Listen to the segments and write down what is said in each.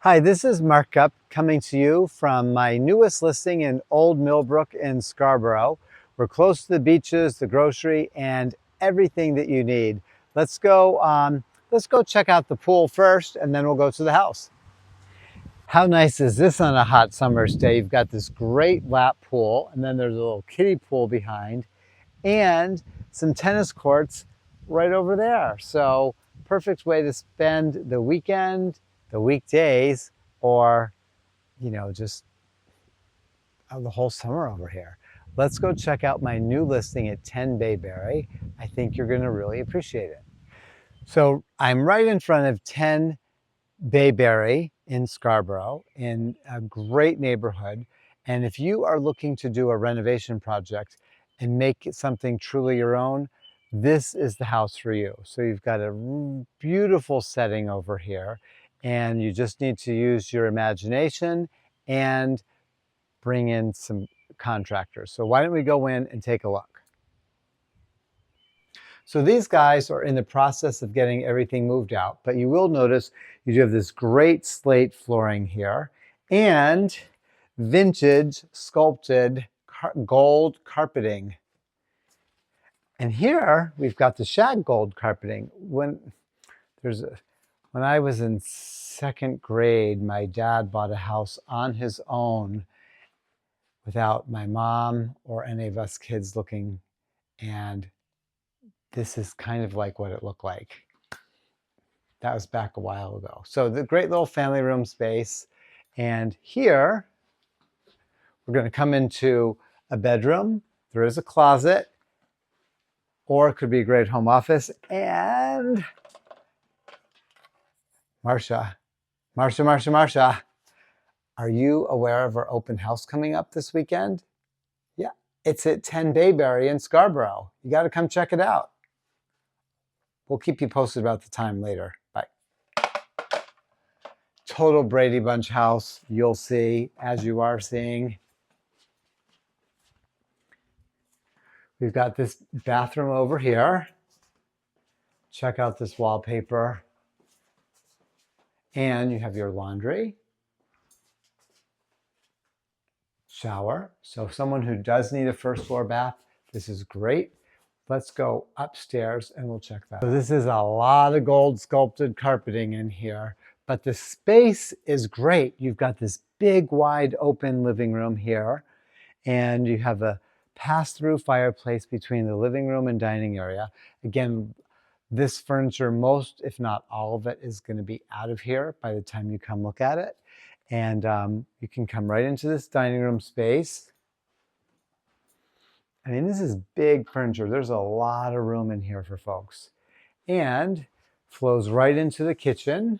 Hi, this is Mark Up coming to you from my newest listing in Old Millbrook in Scarborough. We're close to the beaches, the grocery, and everything that you need. Let's go check out the pool first, and then we'll go to the house. How nice is this on a hot summer's day? You've got this great lap pool, and then there's a little kiddie pool behind, and some tennis courts right over there. So perfect way to spend the weekend, the weekdays, or just the whole summer over here. Let's go check out my new listing at 10 Bayberry. I think you're going to really appreciate it. So I'm right in front of 10 Bayberry in Scarborough, in a great neighborhood. And if you are looking to do a renovation project and make it something truly your own, this is the house for you. So you've got a beautiful setting over here, and you just need to use your imagination and bring in some contractors. So why don't we go in and take a look? So these guys are in the process of getting everything moved out, but you will notice you do have this great slate flooring here and vintage sculpted gold carpeting. And here we've got the shag gold carpeting. When I was in second grade, my dad bought a house on his own without my mom or any of us kids looking, and this is kind of like what it looked like. That was back a while ago. So the great little family room space. And here, we're going to come into a bedroom. There is a closet, or it could be a great home office. And Marsha, are you aware of our open house coming up this weekend? Yeah, it's at 10 Bayberry in Scarborough. You got to come check it out. We'll keep you posted about the time later. Bye. Total Brady Bunch house, you'll see, as you are seeing. We've got this bathroom over here. Check out this wallpaper. And you have your laundry, shower. So someone who does need a first floor bath, this is great. Let's go upstairs and we'll check that. So this is a lot of gold sculpted carpeting in here, but the space is great. You've got this big, wide open living room here, and you have a pass-through fireplace between the living room and dining area. Again, this furniture, most, if not all of it, is going to be out of here by the time you come look at it. And you can come right into this dining room space. I mean, this is big furniture. There's a lot of room in here for folks. And flows right into the kitchen.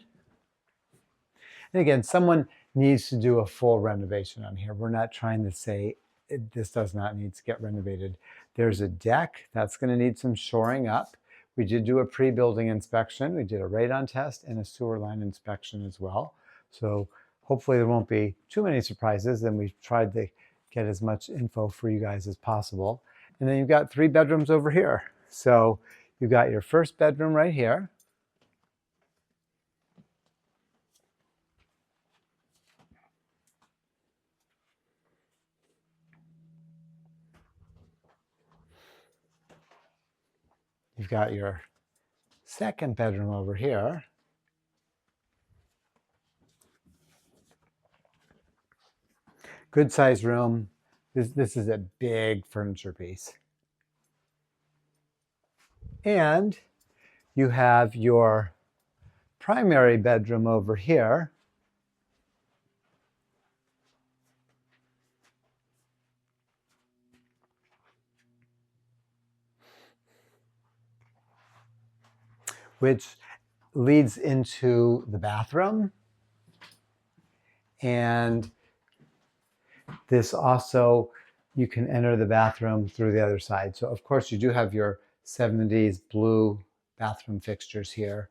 And again, someone needs to do a full renovation on here. We're not trying to say this does not need to get renovated. There's a deck that's going to need some shoring up. We did do a pre-building inspection. We did a radon test and a sewer line inspection as well. So hopefully there won't be too many surprises, and we've tried to get as much info for you guys as possible. And then you've got 3 bedrooms over here. So you've got your first bedroom right here. You've got your second bedroom over here. Good sized room. This is a big furniture piece. And you have your primary bedroom over here. Which leads into the bathroom. And this also, you can enter the bathroom through the other side. So of course you do have your 70s blue bathroom fixtures here.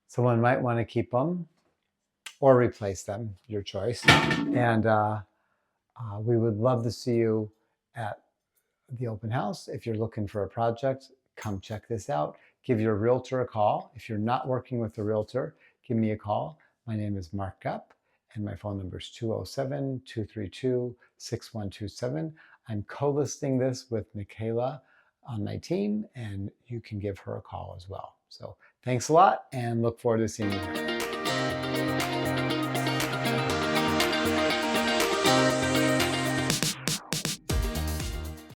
Someone might want to keep them or replace them, your choice. And we would love to see you at the open house. If you're looking for a project, come check this out. Give your realtor a call. If you're not working with a realtor, give me a call. My name is Mark Gupp, and my phone number is 207-232-6127. I'm co-listing this with Michaela on my team, and you can give her a call as well. So thanks a lot, and look forward to seeing you here.